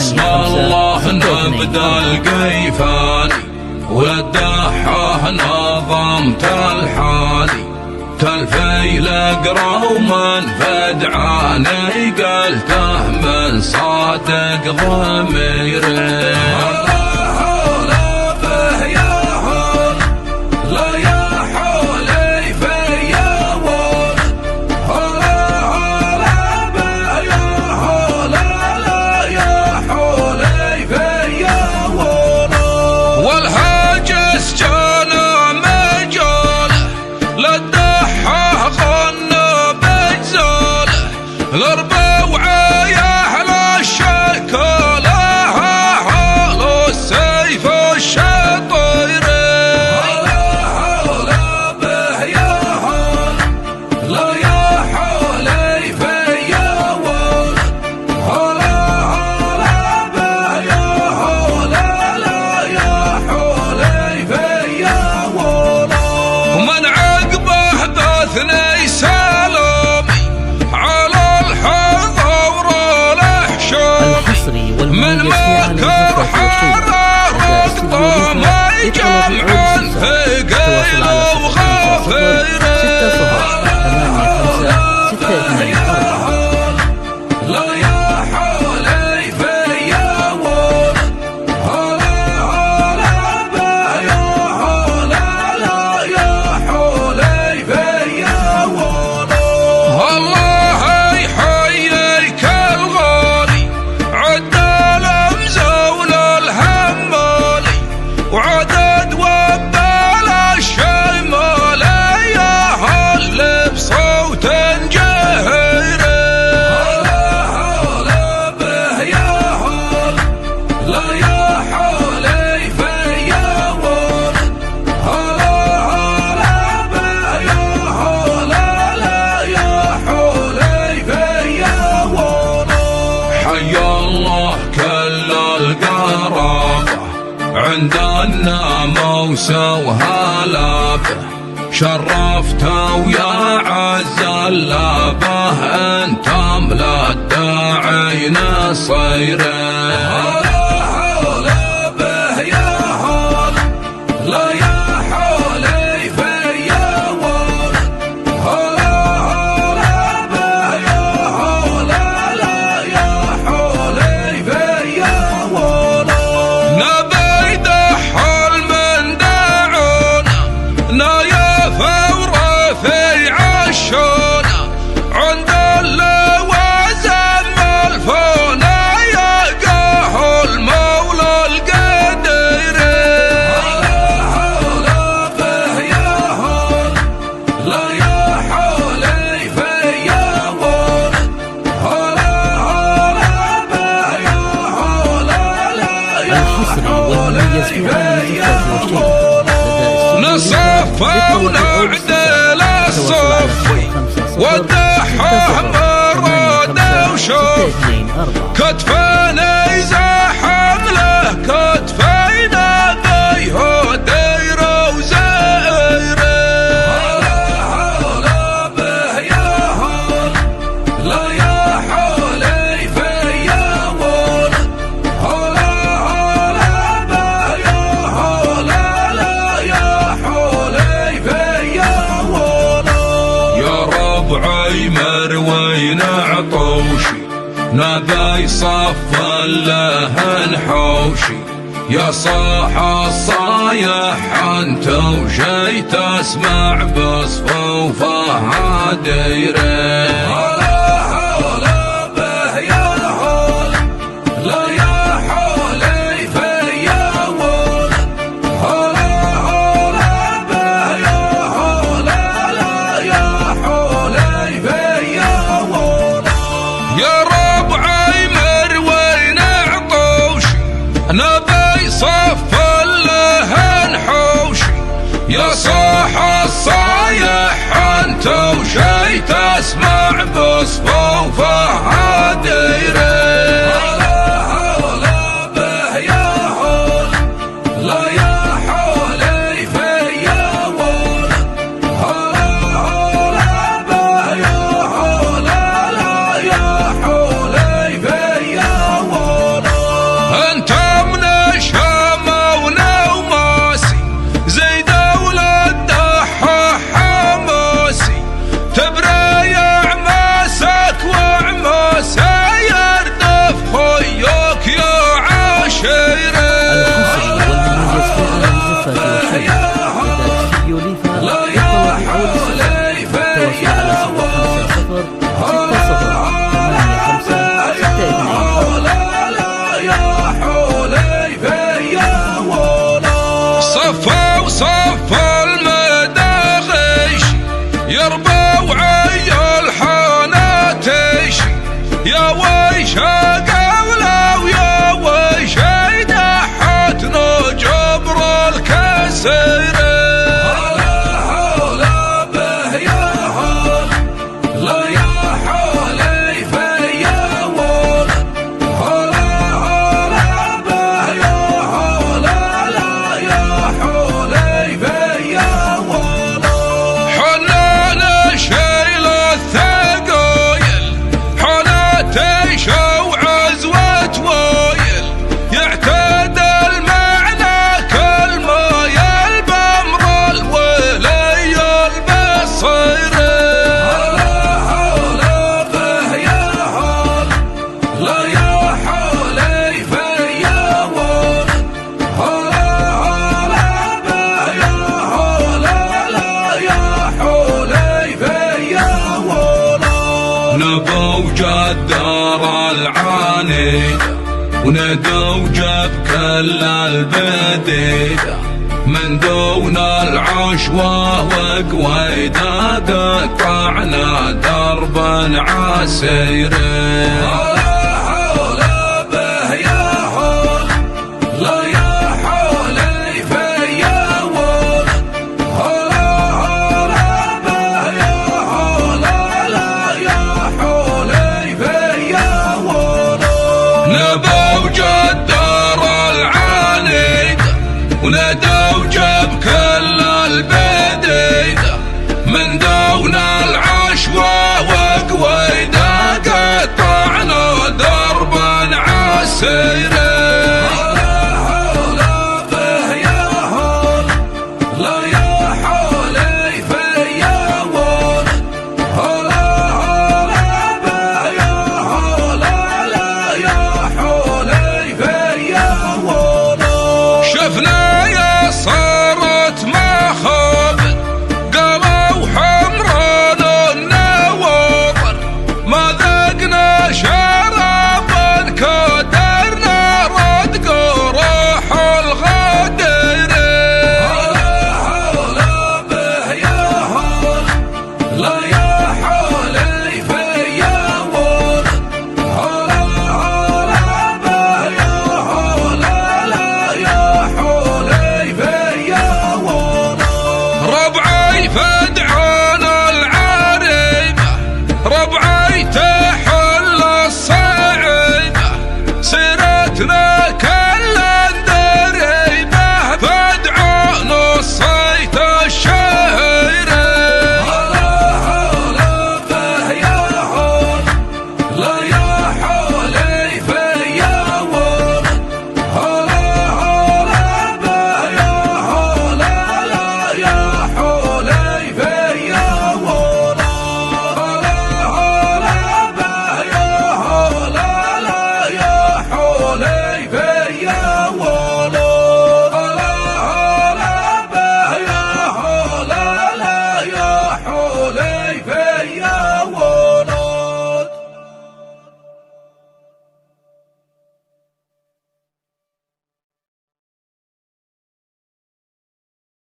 بسم الله نبدا القيفاني والدحاه نظمت الحالي تلفيل اقرا ومن فدعاني قلته من صادق ضميري من مكر حرارة ما يجمع ثقيل وغفير لا يا حولي في يوم هلا بيا هلا لا يا حولي في يوم الله يحييك الغالي عد وعدد وبال الشمال يا هل بصوت جهير هلا به يا هل لا يا حولي في يوم هلا به يا هلا لا يا حولي في يوم حي الله كل القرابة عند الناموس وهلابه شرفته ويا عز اللابه انت ملا الداعي نصيره هلا به يا هل لا يا حولي في يوم هلا به يا هلا لا يا حولي في يوم عند اللوازم الفونا يلقاه المولى القدير هلا به يا هل لا يا حولي في يوم هلا به يا هلا لا يا حولي في يوم نصفى ونعدل الصفي والدحاه مراد وشوف كتفاني زاحم له كتفينا بيه دير وزيره هلا به يا هل لا يا حولي في يوم هلا به يا هلا لا يا حولي في يوم يا ربعي مروين عطوشي نبي صف له نحوشي يا صاح الصايح انت وشي تسمع بصفوفها ديره هلا به يا هل لا يا حولي في يوم هلا به يا هلا لا يا حولي في يوم يا ربعي مروين عطوشي نبي صف له نحوشي يا صاح الصايح انت وشي تسمع بصفوفها ديره هلا به يا هل لا يا حولي في يوم هلا به يا هلا لا يا حولي في يوم يا ويش قولوا يا ويش دحتنا جبر الكسر. نبوا جدار العانية وندوا جب كل البديدة من دون العشوة وقويدة قطعنا دربا عسيرة. نبوا جد